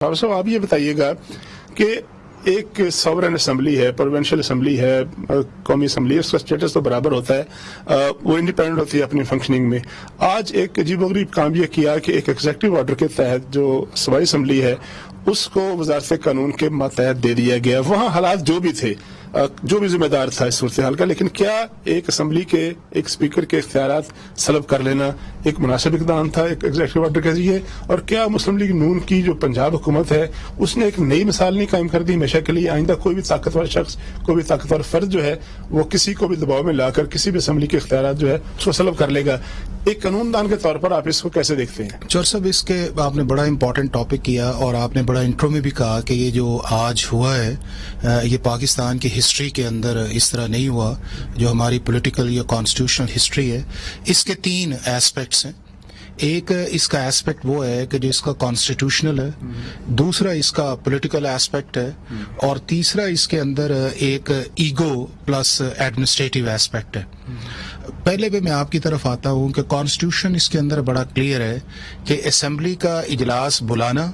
صاحب آپ یہ بتائیے گا کہ ایک ساورن اسمبلی ہے، پروونشل اسمبلی ہے، قومی اسمبلی ہے، اس کا اسٹیٹس تو برابر ہوتا ہے، وہ انڈیپینڈنٹ ہوتی ہے اپنی فنکشننگ میں۔ آج ایک عجیب و غریب کام یہ کیا کہ ایک ایگزیکٹو آرڈر کے تحت جو صوبائی اسمبلی ہے اس کو وزارت قانون کے ماتحت دے دیا گیا۔ وہاں حالات جو بھی تھے، جو بھی ذمہ دار تھا اس صورتحال کا، لیکن کیا ایک اسمبلی کے ایک اسپیکر کے اختیارات سلب کر لینا ایک مناسب اقدام تھا ایک ایگزیکٹو آرڈر کے ذریعے؟ اور کیا مسلم لیگ نون کی جو پنجاب حکومت ہے اس نے ایک نئی مثال نہیں قائم کر دی ہمیشہ کے لیے؟ آئندہ کوئی بھی طاقتور شخص، کوئی بھی طاقتور فرد جو ہے وہ کسی کو بھی دباؤ میں لا کر کسی بھی اسمبلی کے اختیارات جو ہے اس کو سلب کر لے گا۔ ایک قانون دان کے طور پر آپ اس کو کیسے دیکھتے ہیں؟ چور صاحب، اس کے آپ نے بڑا امپورٹنٹ ٹاپک کیا اور آپ نے بڑا انٹرو میں بھی کہا کہ یہ جو آج ہوا ہے یہ پاکستان کی ہسٹری کے اندر اس طرح نہیں ہوا، جو ہماری پولیٹیکل یا کانسٹیٹیوشنل ہسٹری ہے۔ اس کے تین ایسپیکٹس ہیں۔ ایک اس کا ایسپیکٹ وہ ہے کہ جو اس کا کانسٹیٹیوشنل ہے، دوسرا اس کا پولیٹیکل ایسپیکٹ ہے، اور تیسرا اس کے اندر ایک ایگو پلس ایڈمنسٹریٹو ایسپیکٹ ہے۔ پہلے بھی میں آپ کی طرف آتا ہوں کہ کانسٹیٹیوشن اس کے اندر بڑا کلیئر ہے کہ اسمبلی کا اجلاس بلانا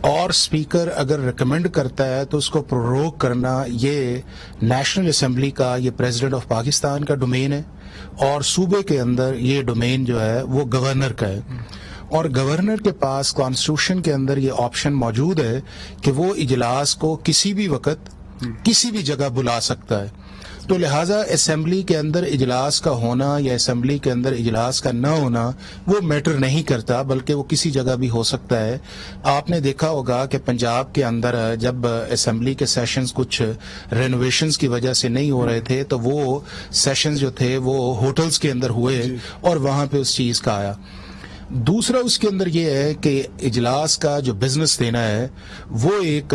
اور اسپیکر اگر ریکمینڈ کرتا ہے تو اس کو پروروگ کرنا یہ نیشنل اسمبلی کا، یہ پریزیڈنٹ آف پاکستان کا ڈومین ہے، اور صوبے کے اندر یہ ڈومین جو ہے وہ گورنر کا ہے۔ اور گورنر کے پاس کانسٹیٹیوشن کے اندر یہ آپشن موجود ہے کہ وہ اجلاس کو کسی بھی وقت کسی بھی جگہ بلا سکتا ہے۔ تو لہٰذا اسمبلی کے اندر اجلاس کا ہونا یا اسمبلی کے اندر اجلاس کا نہ ہونا وہ میٹر نہیں کرتا، بلکہ وہ کسی جگہ بھی ہو سکتا ہے۔ آپ نے دیکھا ہوگا کہ پنجاب کے اندر جب اسمبلی کے سیشنز کچھ رینوویشنز کی وجہ سے نہیں ہو رہے تھے تو وہ سیشنز جو تھے وہ ہوٹلز کے اندر ہوئے اور وہاں پہ اس چیز کا آیا۔ دوسرا اس کے اندر یہ ہے کہ اجلاس کا جو بزنس دینا ہے وہ ایک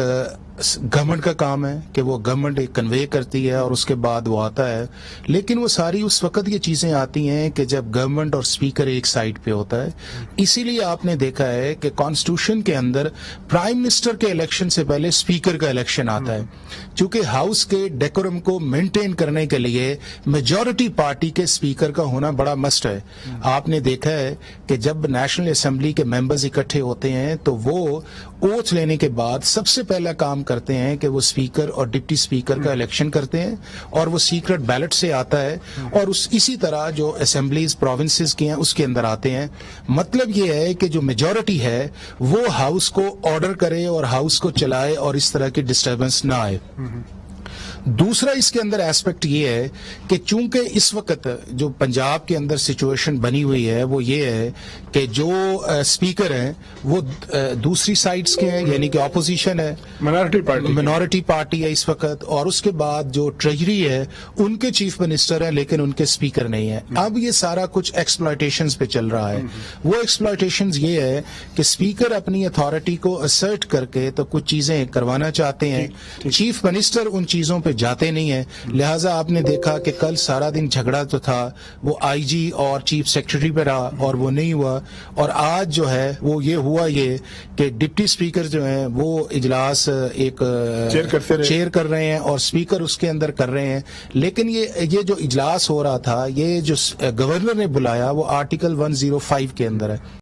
گورنمنٹ کا کام ہے کہ وہ گورنمنٹ ایک کنوے کرتی ہے اور اس کے بعد وہ آتا ہے، لیکن وہ ساری اس وقت یہ چیزیں آتی ہیں کہ جب گورنمنٹ اور اسپیکر ایک سائڈ پہ ہوتا ہے۔ اسی لیے آپ نے دیکھا ہے کہ کانسٹیٹیوشن کے اندر پرائم منسٹر کے الیکشن سے پہلے اسپیکر کا الیکشن آتا ہے، چونکہ ہاؤس کے ڈیکورم کو مینٹین کرنے کے لیے میجورٹی پارٹی کے اسپیکر کا ہونا بڑا مسٹ ہے۔ آپ نے دیکھا ہے کہ جب نیشنل اسمبلی کے ممبرز اکٹھے ہوتے ہیں تو وہ اوتھ لینے کے بعد سب سے پہلا کام کرتے ہیں کہ وہ اسپیکر اور ڈپٹی اسپیکر کا الیکشن کرتے ہیں، اور وہ سیکرٹ بیلٹ سے آتا ہے، اور اسی طرح جو اسمبلیز پروونسز کی ہیں اس کے اندر آتے ہیں۔ مطلب یہ ہے کہ جو میجورٹی ہے وہ ہاؤس کو آرڈر کرے اور ہاؤس کو چلائے اور اس طرح کی ڈسٹربنس نہ آئے۔ دوسرا اس کے اندر ایسپیکٹ یہ ہے کہ چونکہ اس وقت جو پنجاب کے اندر سچویشن بنی ہوئی ہے وہ یہ ہے کہ جو اسپیکر ہیں وہ دوسری سائڈز کے ہیں، یعنی کہ اپوزیشن ہے، منورٹی پارٹی ہے اس وقت، اور اس کے بعد جو ٹریجری ہے ان کے چیف منسٹر ہیں لیکن ان کے اسپیکر نہیں ہیں۔ اب یہ سارا کچھ ایکسپلائٹیشنز پہ چل رہا ہے۔ وہ ایکسپلائٹیشنز یہ ہے کہ اسپیکر اپنی اتھارٹی کو اسرٹ کر کے تو کچھ چیزیں کروانا چاہتے ہیں، چیف منسٹر ان چیزوں پہ جاتے نہیں ہیں۔ لہٰذا آپ نے دیکھا کہ کل سارا دن جھگڑا تو تھا، وہ آئی جی اور چیف سیکرٹری پہ رہا اور وہ نہیں ہوا، اور آج جو ہے وہ یہ ہوا یہ کہ ڈپٹی اسپیکر جو ہیں وہ اجلاس ایک چیئر کر رہے ہیں اور اسپیکر اس کے اندر کر رہے ہیں، لیکن یہ جو اجلاس ہو رہا تھا، یہ جو گورنر نے بلایا وہ آرٹیکل 105 کے اندر ہے۔